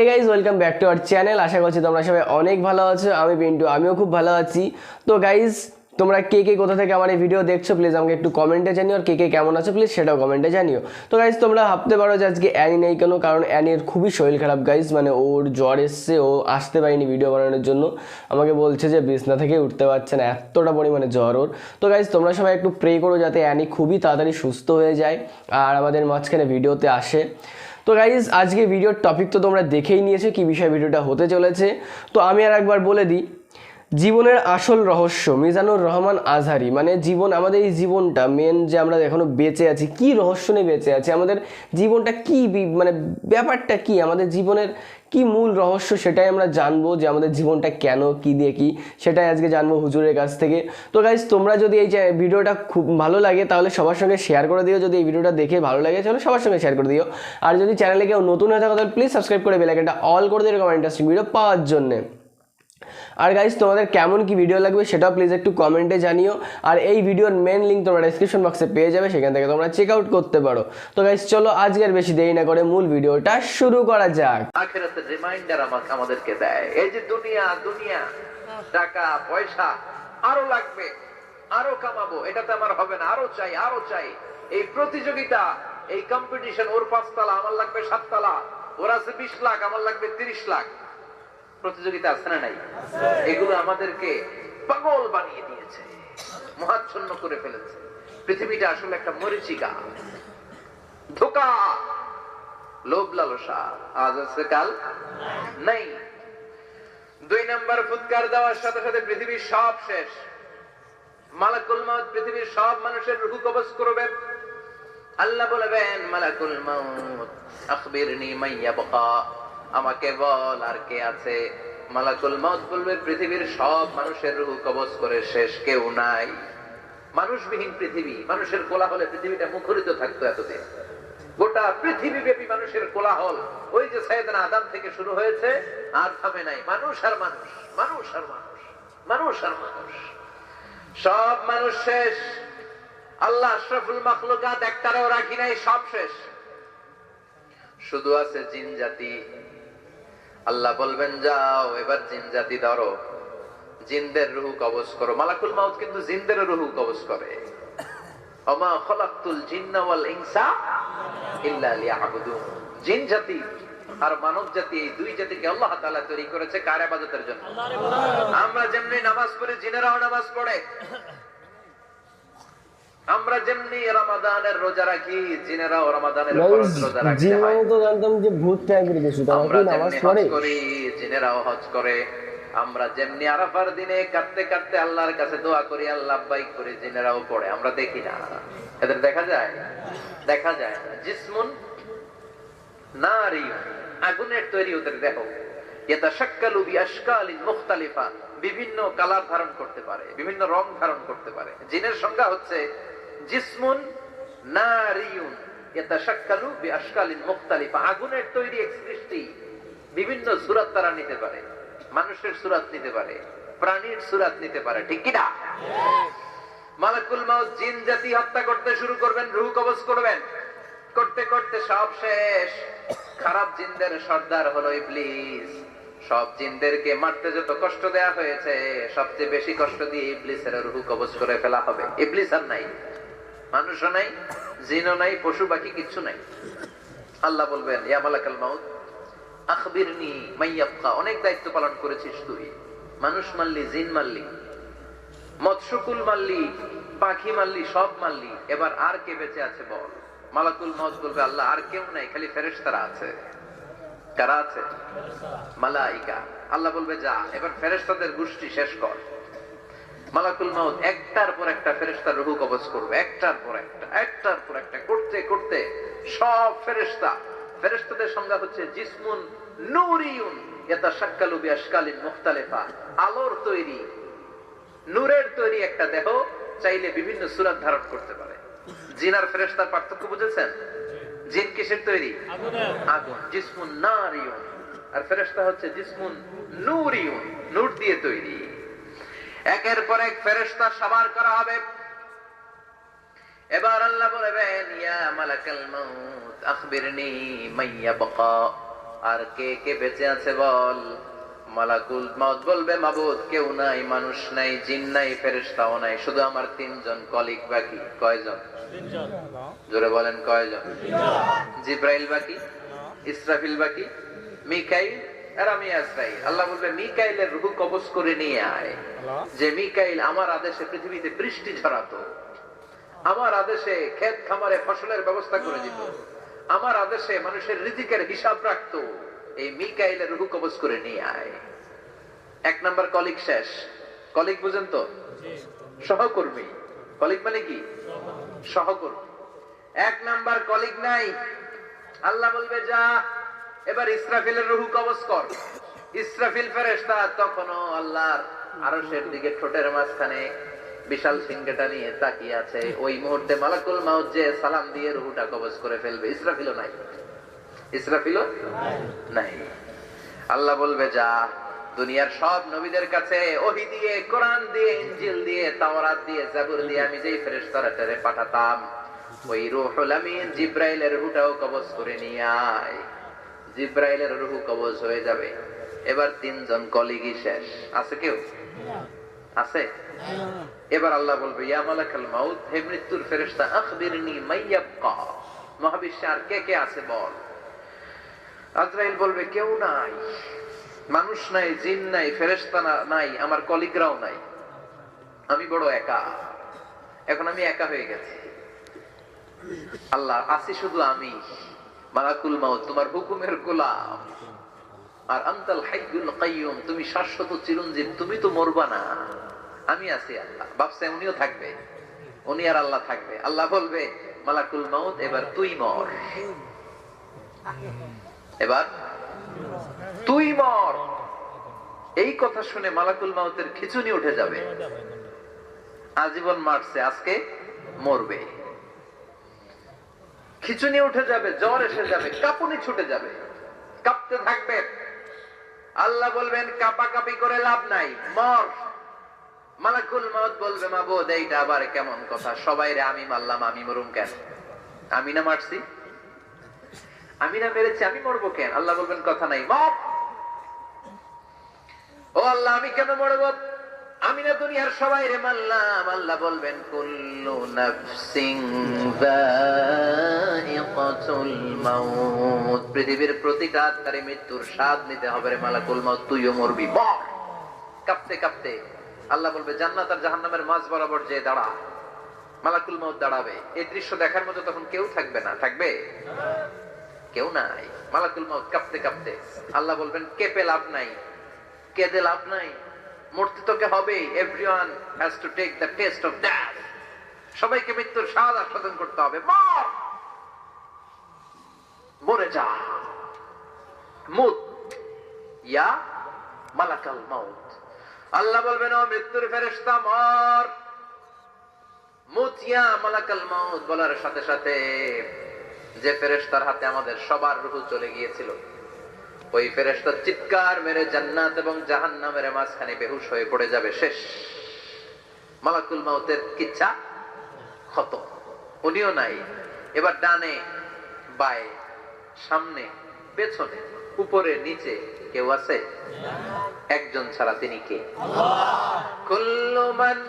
Hey guys welcome back to our channel. আশা করছি তোমরা সবাই অনেক ভালো আছো। আমি পিন্টু, আমিও খুব ভালো আছি। তো গাইজ তোমরা কে কে কোথা থেকে আমার এই ভিডিও দেখছো প্লিজ আমাকে একটু কমেন্টে জানিও, আর কে কে কেমন আছো প্লিজ সেটাও কমেন্টে জানিও। তো গাইজ তোমরা ভাবতে পারো যে আজকে অ্যানি নেই কেন, কারণ অ্যানির খুবই শরীর খারাপ গাইজ, মানে ওর জ্বর এসছে, ও আসতে পারেনি ভিডিও বানানোর জন্য। আমাকে বলছে যে বিছনা থেকে উঠতে পারছে না, এতটা পরিমাণে জ্বর ওর। তো গাইজ তোমরা সবাই একটু প্রে করো যাতে অ্যানি খুবই তাড়াতাড়ি সুস্থ হয়ে যায় আর আমাদের মাঝখানে ভিডিওতে আসে। তো গাইজ আজকে ভিডিওর টপিক তো তোমরা দেখেই নিয়েছো কি বিষয় ভিডিওটা হতে চলেছে। তো আমি আর একবার বলে দিই, জীবনের আসল রহস্য, মিজানুর রহমান আজহারি। মানে জীবন, আমাদের এই জীবনটা মেন যে আমরা এখনো বেঁচে আছি, কি রহস্য নিয়ে বেঁচে আছি, আমাদের জীবনটা কি মানে ব্যাপারটা কি, আমাদের জীবনের কি মূল রহস্য সেটাই আমরা জানবো, যে আমাদের জীবনটা কেন, কি দিয়ে কি, সেটাই আজকে জানবো হুজুরের কাছ থেকে। তো গাইজ তোমরা যদি এই যে ভিডিওটা খুব ভালো লাগে তাহলে সবার সঙ্গে শেয়ার করে দিও, যদি এই ভিডিওটা দেখে ভালো লাগে তাহলে সবার সঙ্গে শেয়ার করে দিও। আর যদি চ্যানেলে কেউ নতুন হয়ে থাকো তাহলে প্লিজ সাবস্ক্রাইব করে বেল আইকনটা অল করে দিও এরকম ইন্টারেস্টিং ভিডিও পাওয়ার জন্যে। আর গাইজ তোমাদের কেমন কি ভিডিও লাগবে সেটাও প্লিজ একটু কমেন্টে জানিও। আর এই ভিডিওর মেন লিঙ্ক তোমরা ডেসক্রিপশন বক্সে পেয়ে যাবে, সেখান থেকে তোমরা চেক আউট করতে পারো। তো গাইজ চলো আজকে আর বেশি দেরি না করে মূল ভিডিওটা শুরু করা যাক। আখিরাতের রিমাইন্ডার আমাদেরকে দেয়, এই যে দুনিয়া দুনিয়া, টাকা পয়সা আরো লাগবে, আরো কামাবো, এটাতে আমার হবে না, আরো চাই আরো চাই। এই প্রতিযোগিতা, এই কম্পিটিশন, ওর 5 তলা আমার লাগবে 7 তলা, ওর আছে 20 লাখ আমার লাগবে 30 লাখ। প্রতিযোগিতা আছে না নাই? এগুলো আমাদেরকে পাগল বানিয়ে দিয়েছে, মহাচ্ছন্ন করে ফেলেছে। পৃথিবীটা আসলে একটা মরীচিকা, ধোঁকা, লোভ লালসা, আজ আছে কাল নাই। 2 নম্বর ফুৎকার দেওয়ার সাথে সাথে পৃথিবীর সব শেষ। মালাকুল মউত পৃথিবীর সব মানুষের রূহ কবজ করবে। আল্লাহ বলবেন, মালাকুল মউত আখবিরনি মাইয়াবকা, আমাকে বল আর কে আছে। মালাকুল মউত বলবে, পৃথিবীর সব মানুষের রূহ কবজ করে শেষ, কেউ নাই। মানুষবিহীন পৃথিবী, মানুষের কোলাহলে পৃথিবীটা মুখরিত থাকতো এতদিন। গোটা পৃথিবী ব্যাপী মানুষের কোলাহল, ওই যে সাইয়েদনা আদম থেকে শুরু হয়েছে, আর থামে নাই। মানুষ আর মানুষ, মানুষ আর মানুষ, মানুষ আর মানুষ, সব মানুষ শেষ। আল্লাহ আশরাফুল মাখলুকাত একটারেও রাখি নাই, সব শেষ। শুধু আছে জিন জাতি। আল্লাহ বলবেন, যাও এবার জিন জাতি ধরো, জিনদের রূহ কবজ করো। মালাকুল মউত কিন্তু জিনদের রূহ কবজ করে। ওমা খলাকতুল জিন্না ওয়াল ইনসা ইল্লা লিয়াবুদুন। জিন জাতি আর মানব জাতি, এই দুই জাতিকে আল্লাহ তাআলা তৈরি করেছে কার ইবাদতের জন্য? আমরা যেমনি নামাজ পড়ি, জিনেরাও নামাজ পড়ে। আমরা যেমনি রমাদানের রোজা রাখি, জিনেরাও রমাদানের ফরজ রোজা রাখে। জীবনে তো জানতাম যে ভূত টাইপের কিছু, আমরা নামাজ যেমনি পড়ে হজ করি, জিনেরাও হজ করে। আমরা যেমনি আরাফার দিনে কাঁদতে কাঁদতে আল্লাহর কাছে দোয়া করি, আল্লাহ লাব্বাইক করি, জিনেরাও পড়ে। আমরা দেখি না, এদের দেখা যায়? দেখা যায় না। জিসমুন নারী, আগুনের তৈরি ওদের দেহ। ইয়াতাশাক্কালু বিআশকালিন মুখতালিফা, বিভিন্ন কালার ধারণ করতে পারে, বিভিন্ন রং ধারণ করতে পারে। জিনের সংজ্ঞা হচ্ছে জিসমুন নারিয়ুন ইয়াতাশাক্কালু বিআশকালিন মুখতালিফা, আগুনের তৈরি এক সৃষ্টি। বিভিন্ন সূরত তারা নিতে পারে, মানুষের সূরত নিতে পারে, প্রাণীর সূরত নিতে পারে, ঠিক কি না? মালাকুল মউত জিন জাতি হত্যা করতে শুরু করবেন, রূহ কবজ করবেন। করতে করতে সব শেষ। খারাপ জিনদের সর্দার হলো ইবলিস। সব জিনদেরকে মারতে যত কষ্ট দেয়া হয়েছে, সবচেয়ে বেশি কষ্ট দিয়ে ইবলিসের রূহ কবজ করে ফেলা হবে। ইবলিস আর নাই, মানুষও নাই, জিনও নাই, পশু পাখি কিচ্ছু নাই। আল্লাহ বলবেন, ইয়া মালাকুল মউত আখবিরনি মাইয়াবকা, অনেক দায়িত্ব পালন করেছিস তুই। মানুষ মারলি, জিন মারলি, মৎস্যকুল মারলি, পাখি মারলি, সব মারলি, এবার আর কে বেঁচে আছে বল? মালাকুল মউত বলবে, আল্লাহ আর কেউ নাই, খালি ফেরেশতারা আছে। কারা আছে? মালাইকা। আল্লাহ বলবে, যা এবার ফেরেশতাদের গোষ্ঠী শেষ কর। মালাকুল মউত একটার পর একটা ফেরেশতার রূহ কবজ করবে, একটার পর একটা, একটার পর একটা, করতে করতে সব ফেরেশতা। ফেরেশতাদের সংজ্ঞা হচ্ছে জিসমুন নূরিয়ুন ইয়াতাশাক্কালু বিআশকালিন মুখতালিফা, আলোর তৈরি, নূরের তৈরি একটা দেহ, চাইলে বিভিন্ন সূরত ধারণ করতে পারে। জিন আর ফেরেশতার পার্থক্য বুঝেছেন? জিন কিসের তৈরি? আগুন, জিসমুন নারিয়ুন। আর ফেরেশতা হচ্ছে জিসমুন নূরিয়ুন, নূর দিয়ে তৈরি। একের পর এক ফেরেশতা সবার করা হবে। এবার আল্লাহ বলবেন, ইয়া মালাকাল মউত আখবিরনি মাইয়াবকা, আর কে কে বেঁচে আছে বল? মালাকুল মাউত বলবে মাবুদ কেউ নাই, মানুষ নাই, জিন নাই, ফেরেশতাও নাই, শুধু আমার তিনজন কলিগ বাকি। কয়জন? জোরে বলেন কয়জন? জিব্রাইল বাকি, ইসরাফিল বাকি, মিকাইল আর আমি আজরাইল। আল্লাহ বলবে মিকাইলের রূহ কবজ করে নিয়ে আয়। যে মিকাইল আমার আদেশে পৃথিবীতে বৃষ্টি ঝরাতো, আমার আদেশে ক্ষেত খামারে ফসলের ব্যবস্থা করে দিত, আমার আদেশে মানুষের রিজিকের হিসাব রাখতো। এই মিকাইলের রূহ কবজ করে নিয়ে আয়। এক নাম্বার কলিগ শেষ। কলিগ বুঝেন তো? সহকর্মী। কলিগ মানে কি? সহকর্মী। এক নাম্বার কলিগ নাই। আল্লাহ বলবে যা এবার ইসরাফিলের রূহ কবজ কর। ইসরাফিল ফেরেশতা তখনও আল্লাহর আরশের দিকে ঠোঁটের মাঝখানে বিশাল সিংহটা নিয়ে তাকিয়ে আছে। ওই মুহূর্তে মালাকুল মাউত যে সালাম দিয়ে রূহটা কবজ করে ফেলবে। ইসরাফিলও নাই। ইসরাফিলও নাই। আল্লাহ বলবে যা দুনিয়ার সব নবীদের কাছে ওহী দিয়ে, কোরআন দিয়ে, ইনজিল দিয়ে, তাওরাত দিয়ে, জাবুর দিয়ে আমি যেই ফেরেশতারে পাঠাতাম, ওই রূহুল আমিন জিব্রাইলের রূহটাও কবজ করে নিয়ে আয়। জিব্রাইলের রূহ কবজ হয়ে যাবে। এবার তিনজন কলিগই শেষ। আছে কেউ? আছে? এবার আল্লাহ বলবে ইয়া মালাকাল মাউত, হে মৃত্যুর ফেরেশতা, আখবিরনি মাইয়াবকা, মহাবিশ্বে আর কে কে আছে বল। আজরাইল বলবে কেউ নাই, মানুষ নাই, জিন নাই, ফেরেশতা নাই, আমার কলিগরাও নাই, আমি বড় একা। এখন আমি একা হয়ে গেছি। আল্লাহ আছি শুধু আমি। মালাকুল মাউত তোমার হুকুমের গোলাম। আর আনতাল হাইয়ুল কাইয়ুম, তুমি শাশ্বত চিরঞ্জীব, তুমি তো মরবা না। আমি আছি। আল্লাহ ভাবছে উনিও থাকবে, উনি আর আল্লাহ থাকবে। আল্লাহ বলবে মালাকুল মাউত এবার তুই মর, এবার তুই মর। এই কথা শুনে মালাকুল মাউতের খিঁচুনি উঠে যাবে। আজীবন মারছে, আজকে মরবে। খিঁচুনি উঠে যাবে, জ্বর এসে যাবে, কাঁপুনি ছুটে যাবে, কাঁপতে থাকবে। আল্লাহ বলবেন কাঁপাকাঁপি করে লাভ নাই, মর। মালাকুল মাউত বলবে মাবুদ এইটা আবার কেমন কথা? সবাই রে আমি মারলাম, আমি মরুম কেন? আমি না মারছি, আমি না মেরেছি, আমি মরবো কেন? আল্লাহ বলবেন কথা নাই, মর। ও আল্লাহ আমি কেন মরবো? আমি না দুনিয়ার সবাই রে মারলাম। আল্লাহ বলবেন কুল্লু নাফসিন যায়িকাতুল মাউত, পৃথিবীর প্রতিটা আত্মারে মৃত্যুর স্বাদ নিতে হবে রে মালাকুল মাউত, তুইও মরবি। মর। কাঁপতে কাঁপতে আল্লাহ বলবে জান্নাত আর জাহান্নামের মাঝ বরাবর যে দাঁড়া। মালাকুল মাউত দাঁড়াবে। এই দৃশ্য দেখার মতো তখন কেউ থাকবে না। থাকবে? কেউ নাই। মালাকুল মাউত কাঁপতে কাঁপতে আল্লাহ বলবেন কেঁপে লাভ নাই, কেঁদে লাভ নাই, মরতে তোকে হবেই। Everyone has to take the test of death. সবাইকে মৃত্যুর স্বাদ আস্বাদন করতে হবে। মর, মরে যা। মুত ইয়া মালাকাল মাউত। আল্লাহ বলবেন ও মৃত্যুর ফেরেশতা মর। মুত ইয়া মালাকাল মাউত বলার সাথে সাথে যে ফেরেশতার হাতে আমাদের সবার রূহ চলে গিয়েছিল, ওই ফেরেশতা চিৎকার মেরে জান্নাত এবং জাহান্নামের মাঝখানে বেহুশ হয়ে পড়ে যাবে। শেষ। মালাকুল মাউতের কিচ্ছা খতম। উনিও নাই। এবার ডানে বায়ে, সামনে পেছনে, উপরে নিচে কেউ আছে? একজন ছাড়া, তিনি কে? কুল্লু মান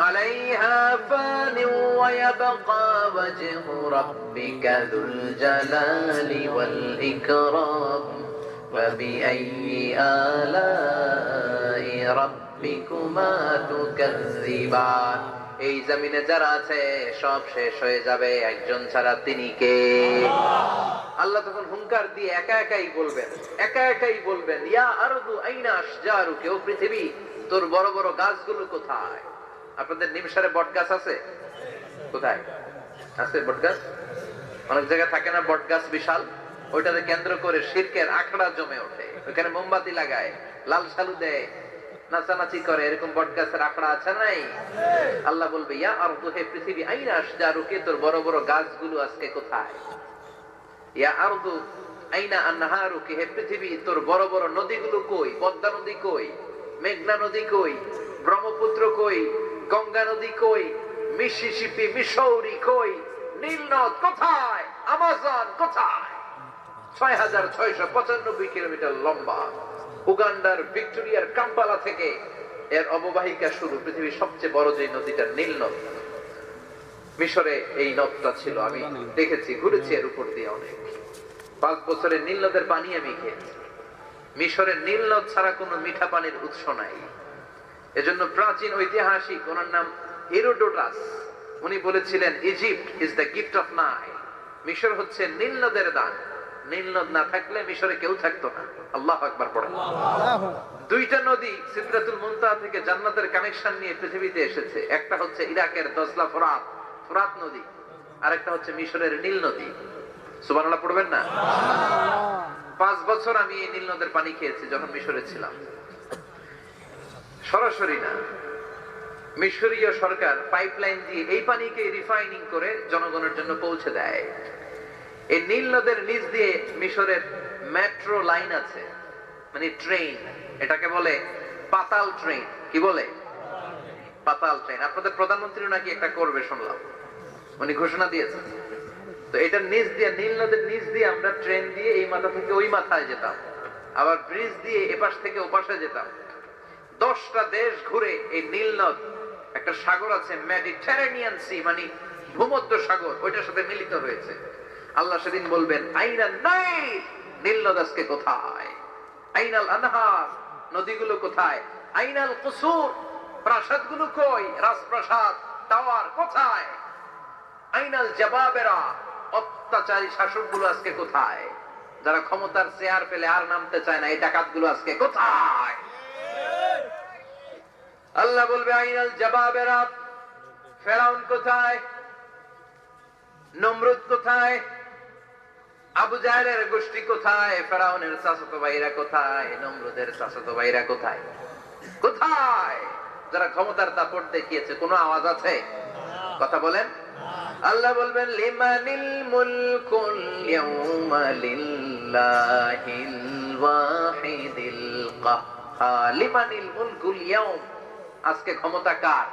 আলাইহা ফানি ওয়া ইয়াবকা ওয়াজহু রাব্বিকা যুল জালালি ওয়াল ইকরাম ফাবিআইয়ি আলাই রাব্বিকুমা তুকাযযিবান। এই জমিনে যারা আছে সব শেষ হয়ে যাবে, একজন ছাড়া, তিনি কে? আল্লাহ তখন হুঙ্কার দিয়ে একা একাই বলবেন ইয়া আরদু আইনা আশজারুকি, ও পৃথিবী তোর বড় বড় গাছগুলো কোথায়? আপনাদের নিমসারে বট গাছ আছে? কোথায় আছে বট গাছ? অনেক জায়গায় থাকে না বট গাছ বিশাল, ওইটাকে কেন্দ্র করে শিরকের আখড়া জমে ওঠে। ওখানে মোমবাতি লাগায়, লাল সালু দেয়, নাচানাচি করে। এরকম বট গাছের আখড়া আছে নাই? আল্লাহ বলবে ইয়া আরদু, হে পৃথিবী, আইনা আশজারুকি, তোর বড় বড় গাছগুলো আজকে কোথায়? ইয়া আরদু আইনা আনহারুকি, হে পৃথিবী তোর বড় বড় নদীগুলো কই? পদ্মা নদী কই? মেঘনা নদী কই? ব্রহ্মপুত্র কই? গঙ্গা নদী কই? মিসিসিপি, মিসৌরি কই? নীল নদ কোথায়? আমাজন কোথায়? 6695 কিলোমিটার লম্বা। উগান্ডার ভিক্টোরিয়ার কাম্পালা থেকে এর অববাহিকা শুরু। পৃথিবীর সবচেয়ে বড় যে নদীটা নীল নদ, মিশরে এই নদটা ছিল। আমি দেখেছি, ঘুরেছি এর উপর দিয়ে অনেক। 5 বছরে নীল নদের পানি আমি খেয়েছি। মিশরের নীল নদ ছাড়া কোনো মিঠা পানির উৎস নাই। এজন্য প্রাচীন ঐতিহাসিক, ওনার নাম হেরোডোটাস, উনি বলেছিলেন Egypt is the gift of Nile. মিশর হচ্ছে নীল নদের দান। নীল নদ না থাকলে মিশরে কেউ থাকতো না। আল্লাহু আকবার পড়েন। দুইটা নদী সিদরাতুল মুনতাহা থেকে জান্নাতের কানেকশন নিয়ে পৃথিবীতে এসেছে। একটা হচ্ছে ইরাকের দজলা ফোরাত নদী, আর একটা হচ্ছে মিশরের নীল নদী। সুবহানাল্লাহ পড়বেন না? 5 বছর আমি এই নীল নদের পানি খেয়েছি যখন মিশরে ছিলাম। সরাসরি না, মিশরীয় সরকার পাইপলাইন দিয়ে এই পানিকে রিফাইনিং করে জনগণের জন্য পৌঁছে দেয়। এই নীল নদের নিচ দিয়ে মিশরের মেট্রো লাইন আছে, মানে ট্রেন। এটাকে বলে পাতাল ট্রেন। কি বলে? পাতাল ট্রেন। আপনাদের প্রধানমন্ত্রী নাকি একটা করবে শুনলাম, উনি ঘোষণা দিয়েছেন। তো এটার নিচ দিয়ে, নীল নদের নিচ দিয়ে আমরা ট্রেন দিয়ে এই মাথা থেকে ওই মাথায় যেতাম, আবার ব্রিজ দিয়ে এপাশ থেকে ওপাশে যেতাম। 10টা দেশ ঘুরে এই নীল নদ, একটা সাগর আছে মেডিটেরেনিয়ান সি, মানে ভূমধ্য সাগর, ওইটার সাথে মিলিত হয়েছে। আল্লাহ সেদিন বলবেন আইনাল নাইল, নীল নদ আজকে কোথায়? আইনাল আনহার, নদীগুলো কোথায়? আইনাল কুসুর, প্রাসাদগুলো কই? রাজপ্রাসাদ, টাওয়ার কোথায়? আইনাল জাবাবেরা, অত্যাচারী শাসকগুলো আজকে কোথায়? যারা ক্ষমতার চেয়ার পেলে আর নামতে চায় না, এই ডাকাতগুলো আজকে কোথায়? আল্লাহ বলবে আইনাল জাবাবেরা, ফেরাউন কোথায়? নমরুদ কোথায়? আবু জাহেলের গোষ্ঠী কোথায়? ফেরাউনের চাচাতো ভাইরা কোথায়? নমরুদের চাচাতো ভাইরা কোথায়? কোথায়? যারা ক্ষমতার দাপট দেখিয়েছে, কোনো আওয়াজ আছে? কথা বলেন। আল্লাহ বলবেন লিমানিল মুলকুল ইয়াউমা লিল্লাহিল ওয়াহিদিল কাহ্হার। লিমানিল মুলকুল ইয়াউম, আজকে ক্ষমতা কার?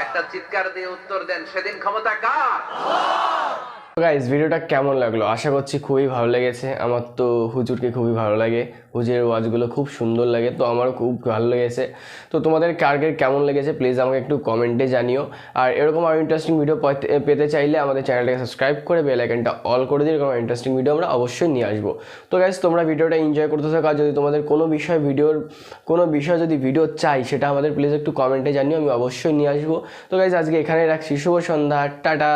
একটা চিৎকার দিয়ে উত্তর দেন, সেদিন ক্ষমতা কার? গাইস, ভিডিওটা কেমন লাগলো? আশা করছি খুবই ভালো লেগেছে। আমার তো হুজুরকে খুবই ভালো লাগে, হুজুরের ওয়াজগুলো খুব সুন্দর লাগে, তো আমারও খুব ভালো লেগেছে। তো তোমাদের কার কেমন লেগেছে প্লিজ আমাকে একটু কমেন্টে জানিও। আর এরকম আরও ইন্টারেস্টিং ভিডিও পেতে চাইলে আমাদের চ্যানেলটাকে সাবস্ক্রাইব করে বেল আইকনটা অল করে দিয়ে এরকম ইন্টারেস্টিং ভিডিও আমরা অবশ্যই নিয়ে আসবো। তো গাইস, তোমরা ভিডিওটা এনজয় করতে থাকো। আর যদি তোমাদের কোনো বিষয় যদি ভিডিও চাই, সেটা আমাদের প্লিজ একটু কমেন্টে জানিও, আমি অবশ্যই নিয়ে আসবো। তো গাইস, আজকে এখানে রাখছি। শুভ সন্ধ্যা, টাটা।